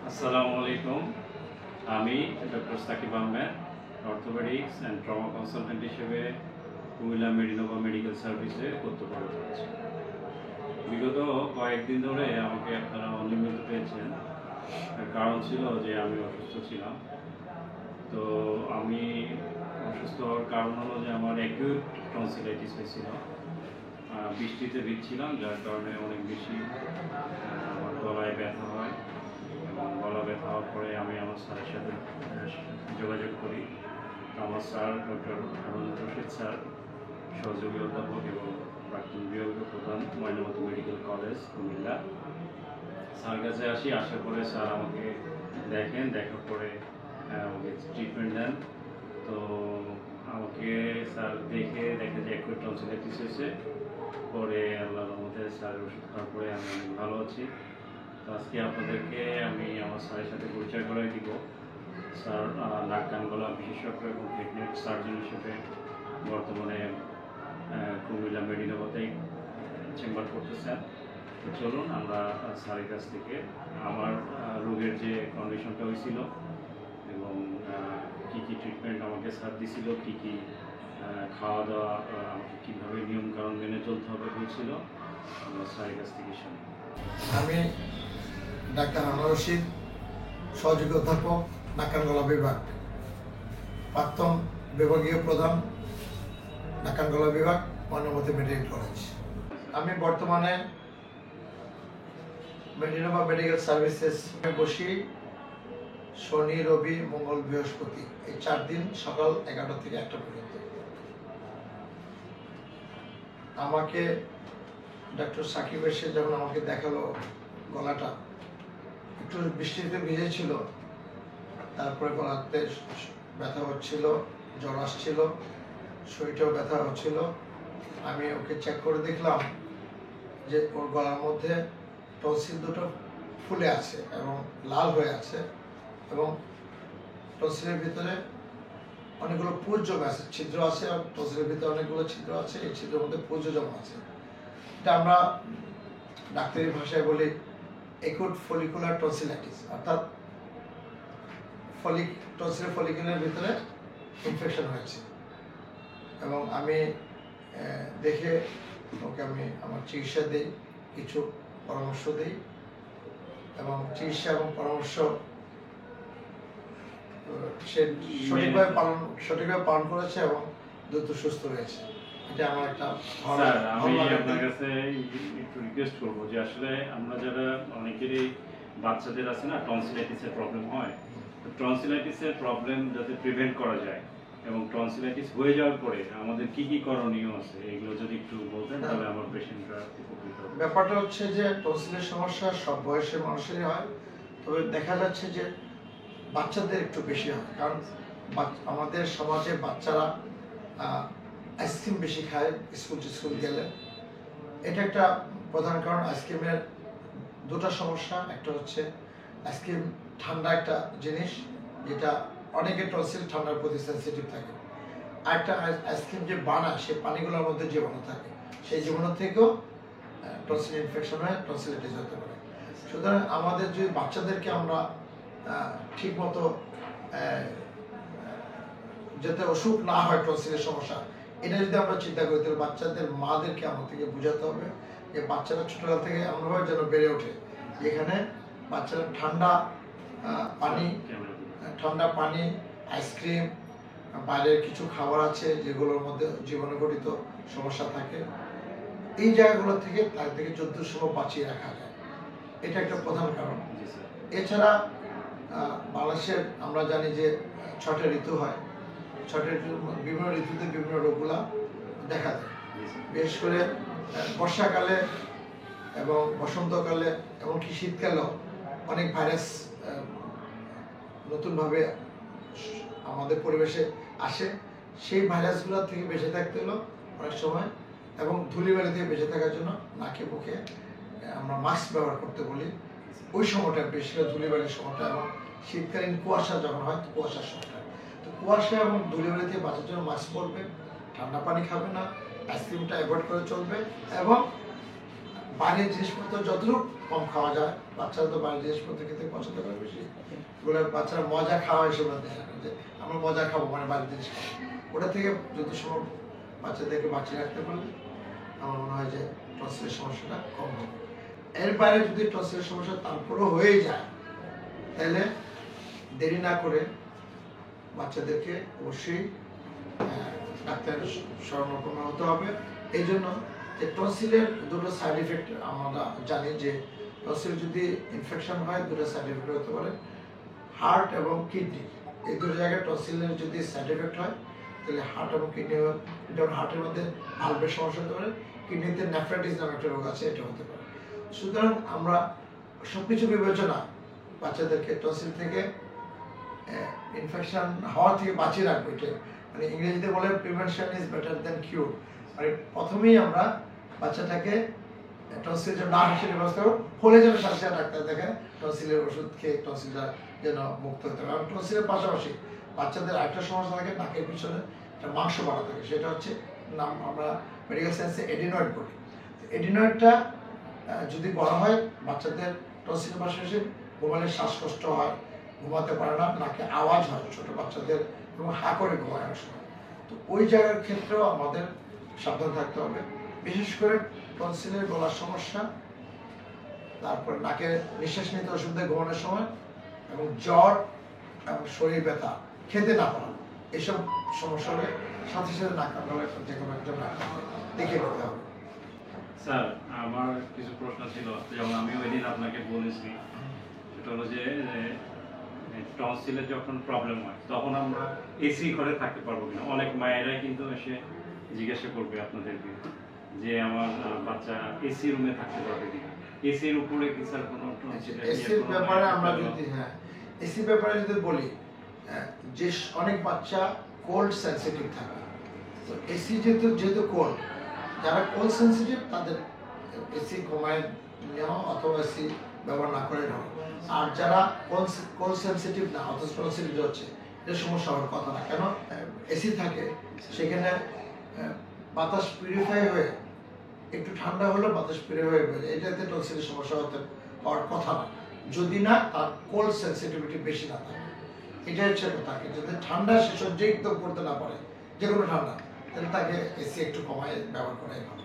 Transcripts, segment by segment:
আসসালামু আলাইকুম। আমি doctor Sakib Ahmed, orthopaedics and trauma consultant হিসেবে কুমিল্লা মেডিনোভা মেডিকেল সার্ভিসে কর্তব্যরত আছি। বিগত কয়েকদিন ধরে আমাকে আপনারা অনিয়মিত পেয়েছেন। এর কারণ ছিল যে আমি অসুস্থ ছিলাম। তো আমি অসুস্থ হওয়ার কারণ হলো যে আমার অ্যাকিউট টনসিলাইটিস হয়েছিল। বৃষ্টিতে ভিজছিলাম, যার কারণে অনেক বেশি আমার গলায় ব্যথা হয় এবং গলা ব্যথা হওয়ার পরে আমি আমার স্যারের সাথে যোগাযোগ করি। আমার sir doctor Harun Rashid sir, সহযোগী অধ্যাপক এবং প্রাক্তন বিভাগীয় প্রধান, Mainamati medical college Comilla. Sir কাছে আসি, আসার পরে স্যার আমাকে দেখেন, দেখার পরে আমাকে ট্রিটমেন্ট দেন। তো আমাকে স্যার দেখে যে অ্যাকুয়েট টনসিলাইটিস হয়েছে। পরে আল্লাহর রহমতে স্যারের ওষুধ খাওয়ার পরে আমি অনেক ভালো আছি। তো আজকে আপনাদেরকে আমি আমার স্যারের সাথে পরিচয় করাই দিব। স্যার নাক কান গলা বিশেষজ্ঞ এবং টেকনিক সার্জন হিসেবে বর্তমানে কুমিল্লা মেডিনোভাতেই চেম্বার করতেছেন। তো চলুন আমরা স্যারের কাছ থেকে আমার রোগের যে কন্ডিশনটা হয়েছিল এবং কী কী ট্রিটমেন্ট আমাকে স্যার দিছিল, কী কী খাওয়া দাওয়া আমাকে কীভাবে নিয়মকানুন মেনে চলতে হবে বলছিল, আমরা স্যারের কাছ থেকে শুনি। আমি ডাক্তার হারুন রশিদ, সহযোগী অধ্যাপক, নাক কান গলা বিভাগ, প্রাক্তন বিভাগীয় প্রধান, নাক কান গলা বিভাগ, ময়নামতি মেডিকেল কলেজ। আমি বর্তমানে মেডিনোভা মেডিকেল সার্ভিসেস বসি শনি, রবি, মঙ্গল, বৃহস্পতি, এই 4 দিন সকাল 11টা থেকে 1টা পর্যন্ত। আমাকে ডক্টর সাকিব এসে যখন আমাকে দেখালো গলাটা একটু বৃষ্টিতে ভিজেছিল, তারপরে গলাতে ব্যথা হচ্ছিল, জ্বর আসছিল, শরীরটাও ব্যথা হচ্ছিল। আমি ওকে চেক করে দেখলাম যে ওর গলার মধ্যে টনসিল দুটো ফুলে আছে এবং লাল হয়ে আছে এবং টনসিলের ভিতরে অনেকগুলো পুঁজ জমে আছে, ছিদ্র আছে, আর টনসিলের ভিতরে অনেকগুলো ছিদ্র আছে, এই ছিদ্রের মধ্যে পুঁজ জমা আছে। এটা আমরা ডাক্তারি ভাষায় বলি অ্যাকিউট ফলিকুলার টনসিলাইটিস, অর্থাৎ টনসিলের ফলিকুলের ভিতরে ইনফেকশন হয়েছে। এবং আমি দেখে ওকে আমি আমার চিকিৎসা দিই, কিছু পরামর্শ দিই এবং চিকিৎসা এবং পরামর্শ সে সঠিকভাবে পালন করেছে এবং দ্রুত সুস্থ হয়েছে। এটা আমার একটা স্যার, আমি আপনার কাছে একটু রিকোয়েস্ট করবো যে আসলে আমরা যারা অনেকেরই বাচ্চাদের আছে না টনসিলাইটিসের প্রবলেম হয়, টনসিলাইটিসের প্রবলেম যাতে প্রিভেন্ট করা যায় এবং টনসিলাইটিস হয়ে যাওয়ার পরে আমাদের কি কি করণীয় আছে এগুলো যদি একটু বলতেন তাহলে আমার পেশেন্টরা উপকৃত হবে। ব্যাপারটা হচ্ছে যে টনসিলের সমস্যা সব বয়সের মানুষেরই হয়, তবে দেখা যাচ্ছে যে বাচ্চাদের একটু বেশি হয়, কারণ আমাদের সমাজে বাচ্চারা আইসক্রিম বেশি খায় স্কুল গেলে। এটা একটা প্রধান কারণ। আইসক্রিমের দুটো সমস্যা, একটা হচ্ছে আইসক্রিম ঠান্ডা একটা জিনিস, যেটা অনেকের টনসিল ঠান্ডার প্রতি সেন্সিটিভ থাকে। আর একটা আইসক্রিম যে বানায় সে পানিগুলোর মধ্যে জীবাণু থাকে, সেই জীবাণু থেকেও টনসিল ইনফেকশন হয়, টনসিলাইটিস হতে পারে। সুতরাং আমাদের যদি বাচ্চাদেরকে আমরা ঠিক মতো যাতে অসুখ না হয় টনসিলের সমস্যা, এটা যদি আমরা চিন্তা করি তাহলে বাচ্চাদের মাদেরকে আমাদেরকে বোঝাতে হবে যে বাচ্চারা ছোটবেলা থেকে এমনভাবে যেন বেড়ে ওঠে যেখানে বাচ্চারা ঠান্ডা পানি, আইসক্রিম, বাইরের কিছু খাবার আছে যেগুলোর মধ্যে জীবাণুঘটিত সমস্যা থাকে, এই জায়গাগুলো থেকে তার থেকে যতদূর সম্ভব বাঁচিয়ে রাখা যায়। এটা একটা প্রধান কারণ। এছাড়া বাংলাদেশের আমরা জানি যে 6টা ঋতু হয়, 6টা ঋতু, বিভিন্ন ঋতুতে বিভিন্ন রোগগুলা দেখা দেয়। বিশেষ করে বর্ষাকালে এবং বসন্তকালে এমনকি শীতকালেও অনেক ভাইরাস নতুনভাবে আমাদের পরিবেশে আসে। সেই ভাইরাসগুলো থেকে বেঁচে থাকতে হলো অনেক সময়, এবং ধূলিবালি থেকে বেঁচে থাকার জন্য নাকে মুখে আমরা মাস্ক ব্যবহার করতে বলি। ওই সময়টা বেশি করে ধূলিবালির সময়টা, এবং শীতকালীন কুয়াশা যখন হয় কুয়াশার সময়টা, তো কুয়াশা এবং ধূলিবালি থেকে বাঁচার জন্য মাস্ক পরবে, ঠান্ডা পানি খাবে না, আইসক্রিমটা অ্যাভয়েড করে চলবে, এবং বাইরের জিনিসপত্র যতটুকু কম খাওয়া যায়। বাচ্চারা তো বাইরের জিনিসপত্র খেতে পছন্দ করে বেশি। এগুলো বাচ্চারা মজা খাওয়া হিসেবে দেয় না, যে আমরা মজা খাবো মানে বাড়ির জিনিস খাবো। ওটা থেকে যত সময় বাচ্চাদেরকে বাঁচিয়ে রাখতে পারলে আমার মনে হয় যে টনসিলের সমস্যাটা কম হবে। এর বাইরে যদি টনসিলের সমস্যা তারপরেও হয়ে যায়, তাহলে দেরি না করে বাচ্চাদেরকে অবশ্যই ডাক্তারের শরণাপন্ন হতে হবে। এই জন্য যে টনসিলের দুটো সাইড এফেক্ট আমরা জানি, যে টনসিল যদি ইনফেকশন হয় দুটো সাইড এফেক্ট হতে পারে, হার্ট এবং কিডনি। এই দুটো জায়গায় টনসিলের যদি সাইড এফেক্ট হয় তাহলে হার্ট এবং কিডনি, যেমন হার্টের মধ্যে ভালভের সমস্যা হতে পারে, কিডনিতে নেফ্রাইটিস নামে একটা রোগ আছে, এটা হতে পারে। সুতরাং আমরা সবকিছু বিবেচনা বাচ্চাদেরকে টনসিল থেকে ইনফেকশন হওয়া থেকে বাঁচিয়ে রাখবো। এটা মানে ইংরেজিতে বলে প্রিভেনশন ইজ বেটার দেন কিউর। মানে প্রথমেই আমরা বাচ্চাটাকে টনসিল যেন না হাসির ব্যবস্থা করবো, হলে যেন সাথে সাথে ডাক্তার দেখেন, টনসিলের ওষুধ খেয়ে টনসিলটা যেন মুক্ত হতে হবে। এবং টনসিলের পাশাপাশি বাচ্চাদের আরেকটা সমস্যা থাকে, নাকের পিছনে একটা মাংস বাড়া থাকে, সেটা হচ্ছে নাম আমরা মেডিকেল সায়েন্সে এডিনয়েড বলি। এডিনয়েডটা যদি বড় হয় বাচ্চাদের টনসিলের পাশাপাশি ঘুমালে শ্বাসকষ্ট হয়, ঘুমাতে পারে না, নাকে আওয়াজ হয় ছোট বাচ্চাদের, এবং হা করে ঘুমায় অনেক সময়। তো ওই জায়গার ক্ষেত্রেও আমাদের সাবধান থাকতে হবে। বিশেষ করে টনসিলের গলার সমস্যা, তারপরে নাকে নিঃশ্বাস নিতে অসুবিধা ঘুমানোর সময়, এবং জ্বর এবং শরীর ব্যথা, খেতে না পারা, এসব সমস্যা হলে সাথে সাথে নাক কামড়ালে যে কোনো একজন দেখে নিতে হবে। স্যার, আমার কিছু প্রশ্ন ছিল, যেমন আমি ওই দিন আপনাকে বলেছি, সেটা হলো যে টনসিলের যখন প্রবলেম হয় তখন আমরা এসি ঘরে থাকতে পারবো কিনা। অনেক মায়েরাই কিন্তু এসে জিজ্ঞাসা করবে আপনাদেরকে যে আমার বাচ্চা এসি রুমে থাকতে পারবে কিনা। এসির উপরে কি স্যার কোনো এসির ব্যাপারে আমরা যদি এসির ব্যাপারে যদি বলি, যে অনেক বাচ্চা কোল্ড সেনসিটিভ থাকে, তো এসি যেহেতু কোল্ড, যারা কোল্ড সেনসিটিভ তাদের এসি কমায় নেওয়া অথবা এসি ব্যবহার না করে নেওয়া। আর যারা কোল্ড সেনসিটিভ না অথচ টনসিল হচ্ছে, এটা সমস্যা হওয়ার কথা না। কেন এসি থাকে সেখানে বাতাস পিউরিফাই হয়ে একটু ঠান্ডা হলে বাতাস পিউরিফাই হয়ে, এটাতে টনসিলের সমস্যা হওয়ার কথা না, যদি না তার কোল্ড সেনসিটিভিটি বেশি না থাকে। এটা হচ্ছে কথা, যদি ঠান্ডা সে সহ্য করতে না পারে যে কোনো ঠান্ডা, তাহলে তাকে এসি একটু কমায় ব্যবহার করাই ভালো।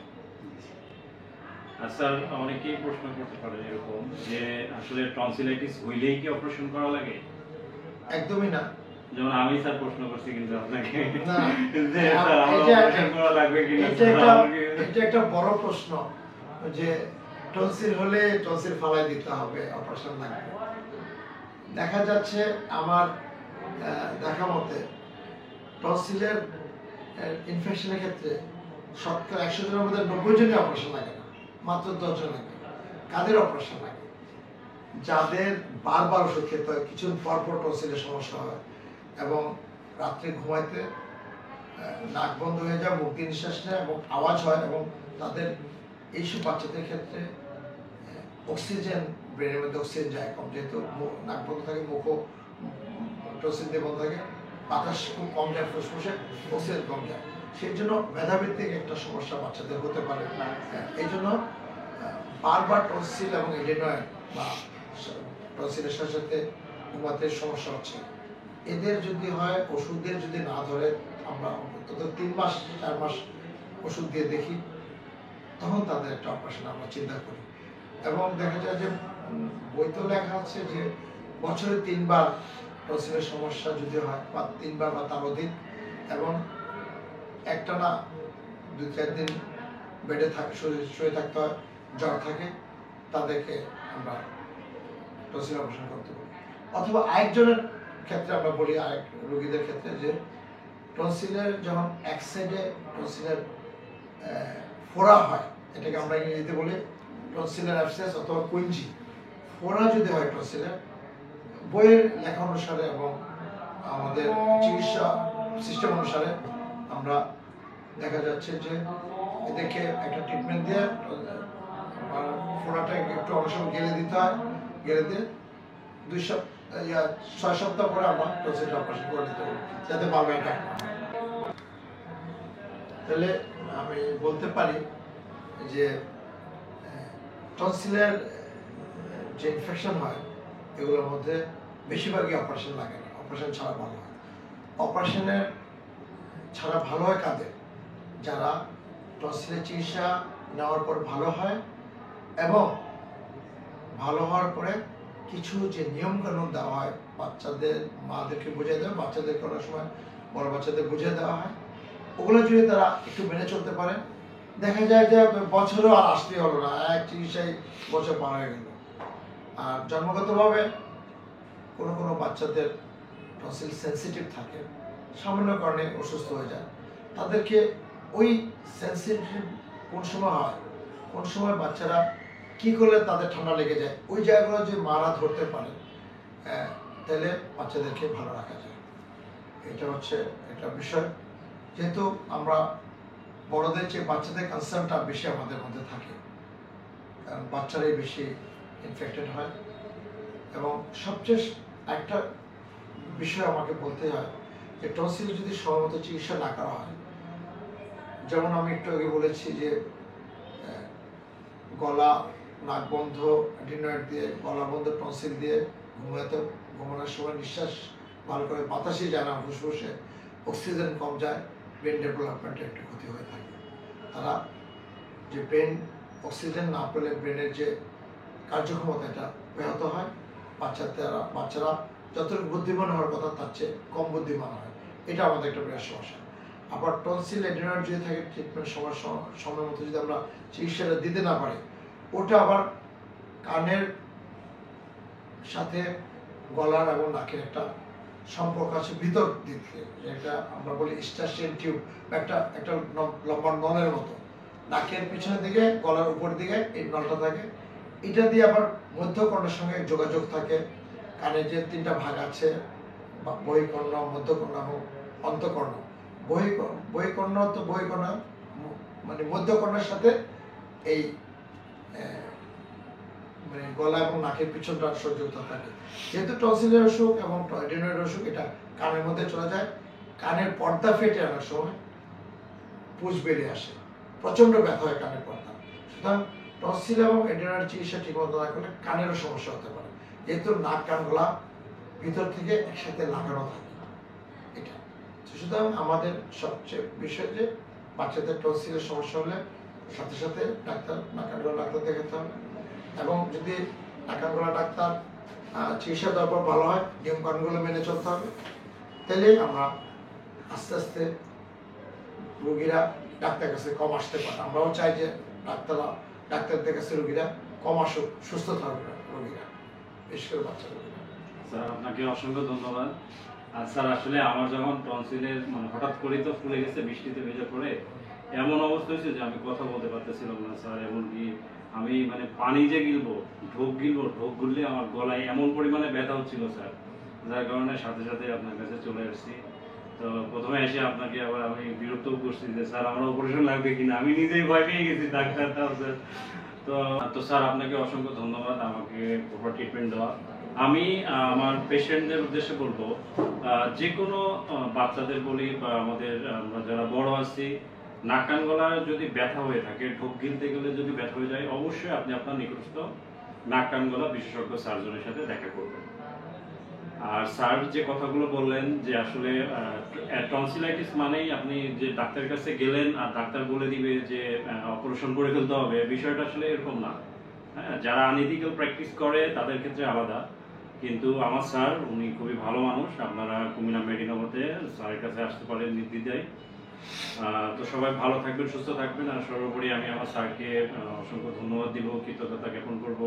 স্যার, অনেকেই প্রশ্ন করতে পারে এরকম যে আসলে টনসিলাইটিস হইলেই কি অপারেশন করা লাগে? একদমই না। যেমন আমি স্যার প্রশ্ন করছি কিন্তু আপনাকে না, যে স্যার আমার অপারেশন করা লাগবে কিনা। এটা একটা বড় প্রশ্ন যে টনসিল হলে টনসিল ফালাই দিতে হবে, অপারেশন লাগবে। দেখা যাচ্ছে আমার দেখা মতে টনসিলের ইনফেকশনের ক্ষেত্রে 100 জনের মধ্যে 90 জনের অপারেশন লাগে না, মাত্র 10 জন লাগে। কাদের অপারেশন লাগে? যাদের বারবার ওষুধ খেতে হয়, কিছুদিন পর পর টনসিলের সমস্যা হয়, এবং রাত্রে ঘুমাইতে নাক বন্ধ হয়ে যায়, মুখ দিয়ে নিঃশ্বাস নেয় এবং আওয়াজ হয়, এবং তাদের এইসব বাচ্চাদের ক্ষেত্রে অক্সিজেন, ব্রেনের মধ্যে অক্সিজেন যায় কম, যেহেতু নাক বন্ধ থাকে, মুখও টনসিল দিয়ে বন্ধ থাকে, বাতাস খুব কম যায় ফুসফুসে, অক্সিজেন কম যায়। সেই জন্য মেধাভিত্তিক একটা সমস্যা বাচ্চাদের হতে পারে। এই জন্য বারবার টনসিল এবং এডিনয়েড বা টনসিলের সাথে সাথে ঘুমাতে সমস্যা হচ্ছে, এদের যদি হয় ওষুধের যদি না ধরে, আমরা অন্তত 3 মাস 4 মাস ওষুধ দিয়ে দেখি, তখন তাদের একটা অপারেশন আমরা চিন্তা করি। এবং দেখা যায় যে বইতেও লেখা আছে যে বছরে 3 বার টনসিলের সমস্যা যদি হয়, বা 3 বার বা তার অধিক, এবং একটানা 2-4 দিন বেডে শুয়ে থাকতে হয়, জ্বর থাকে, তাদেরকে আমরা টনসিল অপারেশন করতে পারি। অথবা আরেকজনের ক্ষেত্রে আমরা বলি, আরেক রোগীদের ক্ষেত্রে, যে টনসিলের যখন এক সাইডে টনসিলের ফোড়া হয়, এটাকে আমরা ইংরেজিতে বলি টনসিলের অ্যাবসেস অথবা কুইঞ্জি। ফোড়া যদি হয় টনসিলের, বইয়ের লেখা অনুসারে এবং আমাদের চিকিৎসা সিস্টেম অনুসারে আমরা দেখা যাচ্ছে যে এদেরকে একটা ট্রিটমেন্ট দিয়ে ফোড়াটা একটু অনেক সময় গেলে দিতে হয়, গেলে দিয়ে 6 সপ্তাহ পরে আমরা টনসিল অপারেশন করে দিতে পারি, যাতে বারবার এটা। তাহলে আমি বলতে পারি যে টনসিলের যে ইনফেকশন হয়, এগুলোর মধ্যে বেশিরভাগই অপারেশন লাগে না, অপারেশন ছাড়া ভালো হয়। অপারেশনের ছাড়া ভালো হয় কাদের? যারা টনসিলের চিকিৎসা নেওয়ার পর ভালো হয় এবং ভালো হওয়ার পরে কিছু যে নিয়ম কানুন দেওয়া হয়, বাচ্চাদের মাদেরকে বুঝিয়ে দেওয়া, বাচ্চাদেরকে অনেক সময় বড় বাচ্চাদের বুঝিয়ে দেওয়া হয়, ওগুলো যদি তারা একটু মেনে চলতে পারে, দেখা যায় যে বছরও আর আসতে হলো না, এক চিকিৎসায় বছর পার হয়ে গেল। আর জন্মগতভাবে কোনো কোনো বাচ্চাদের টনসিল সেন্সিটিভ থাকে, সামান্য কারণে অসুস্থ হয়ে যায়, তাদেরকে ওই সেন্সিটিভ কোন সময় হয়, কোন সময় বাচ্চারা কি করলে তাদের ঠান্ডা লেগে যায়, ওই জায়গাগুলো যে মারা ধরতে পারে, তাহলে বাচ্চাদেরকে ভালো রাখা যায়। এটা হচ্ছে একটা বিষয়। যেহেতু আমরা বড়দের চেয়ে বাচ্চাদের কনসার্নটা বেশি আমাদের মধ্যে থাকে, কারণ বাচ্চারাই বেশি ইনফেক্টেড হয়। এবং সবচেয়ে একটা বিষয় আমাকে বলতে হয় যে টনসিল যদি সময়মতো চিকিৎসা না করা হয়, যেমন আমি একটু আগে বলেছি যে গলা নাক বন্ধ অ্যাডিনয়েড দিয়ে, গলা বন্ধ টনসিল দিয়ে ঘুমানোর সময় নিঃশ্বাস ভালো করে বাতাসই যায় না, ফুসফুসে অক্সিজেন কম যায়, ব্রেন ডেভেলপমেন্টের একটু ক্ষতি হয়ে থাকে। তারা যে ব্রেন অক্সিজেন না পেলে ব্রেনের যে কার্যক্ষমতা এটা ব্যাহত হয়, বাচ্চারা যতটুকু বুদ্ধিমান হওয়ার কথা তার চেয়ে কম বুদ্ধিমান হয়, এটা আমাদের একটা বিরাট সমস্যা। আবার টনসিল অ্যাডিনয়েড যদি থাকে, ট্রিটমেন্ট সময় মতো যদি আমরা চিকিৎসাটা দিতে না পারি, ওটা আবার কানের সাথে গলার এবং নাকের একটা সম্পর্ক আছে ভিতর দিক থেকে, যেটা আমরা বলি স্টার্সিয়ান টিউব, একটা লম্বা নলের মতো, নাকের পিছনের দিকে গলার উপর দিকে এই নলটা থাকে, এটা দিয়ে আবার মধ্যকর্ণের সঙ্গে যোগাযোগ থাকে। কানে যে তিনটা ভাগ আছে, বহিকর্ণ, মধ্যকর্ণ এবং অন্তকর্ণ। বহিকর্ণ মানে মধ্যকর্ণের সাথে এই মানে গলা এবং নাকের পিছনটা সংযুক্ত থাকে। যেহেতু টনসিলের অসুখ এবং অ্যাডিনয়েড অসুখ এটা কানের মধ্যে চলে যায়, কানের পর্দা ফেটে অনেক সময় পুঁজ বেরিয়ে আসে, প্রচন্ড ব্যথা হয় কানের পর্দা। সুতরাং টনসিল এবং অ্যাডিনয়েড চিকিৎসা ঠিকমতো না করলে কানেরও সমস্যা হতে পারে, যেহেতু নাক কান গলা ভিতর থেকে একসাথে লাগানো থাকে এটা। সুতরাং আমাদের সবচেয়ে বিষয় যে বাচ্চাদের টনসিলের সমস্যা হলে সাথে সাথে নাক কান গলা ডাক্তার দেখাতে হবে, এবং যদি নাক কান গলা ডাক্তার চিকিৎসা দেওয়ার পর ভালো হয়, নিয়ম কানুনগুলো মেনে চলতে হবে, তাহলে আমরা আস্তে আস্তে রোগীরা ডাক্তারের কাছে কম আসতে পারে। আমরাও চাই যে ডাক্তারদের কাছে রোগীরা কম আসুক, সুস্থ থাকবে রোগীরা, বিশেষ করে বাচ্চা রোগীরা। স্যার আপনাকে অসংখ্য ধন্যবাদ। আর স্যার আসলে আমার যখন টনসিলের মানে হঠাৎ করেই তো ফুলে গেছে বৃষ্টিতে ভেজে পড়ে, এমন অবস্থা হয়েছে যে আমি কথা বলতে পারতেছিলাম না স্যার। এমনকি আমি মানে পানি যে ঢোক গিললে আমার গলায় এমন পরিমাণে ব্যথা হচ্ছিল স্যার, যার কারণে সাথে সাথে আপনার কাছে চলে আসছি। তো প্রথমে এসে আপনাকে আবার আমি বিরক্ত করছি যে স্যার আমার অপারেশন লাগবে কিনা, আমি নিজেই ভয় পেয়ে গেছি ডাক্তারটাও স্যার। তো স্যার আপনাকে অসংখ্য ধন্যবাদ আমাকে প্রপার ট্রিটমেন্ট দেওয়া। আমি আমার পেশেন্টদের উদ্দেশ্যে বলবো, যে কোনো বাচ্চাদের বলি বা আমাদের আমরা যারা বড় আছি, নাক কান গলার যদি ব্যথা হয়ে থাকে, ঢোক গিলতে গেলে যদি ব্যথা হয়ে যায়, অবশ্যই আপনি আপনার নিকটস্থ নাক কান গলা বিশেষজ্ঞ সার্জনের সাথে দেখা করবেন। আর স্যার যে কথাগুলো বললেন যে আসলে টনসিলাইটিস মানেই আপনি যে ডাক্তারের কাছে গেলেন আর ডাক্তার বলে দিবে যে অপারেশন করে ফেলতে হবে, বিষয়টা আসলে এরকম না। হ্যাঁ, যারা আনইথিক্যাল প্র্যাকটিস করে তাদের ক্ষেত্রে আলাদা, কিন্তু আমার স্যার উনি খুবই ভালো মানুষ। আপনারা কুমিল্লা মেডিনগরতে স্যারের কাছে আসতে পারেন নির্দ্বিধায়। তো সবাই ভালো থাকবেন, সুস্থ থাকবেন। আর সর্বোপরি আমি আমার স্যারকে অসংখ্য ধন্যবাদ দিব, কৃতজ্ঞতা জ্ঞাপন করব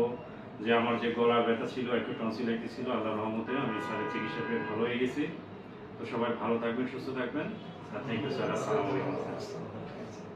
যে আমার যে গলার ব্যথা ছিল, একটু টনসিলাইটিস ছিল, আল্লাহর রহমতে আমি স্যারের চিকিৎসা পেয়ে ভালো হয়ে গেছি। তো সবাই ভালো থাকবেন, সুস্থ থাকবেন। স্যার থ্যাংক ইউ স্যার, আসসালামু আলাইকুম।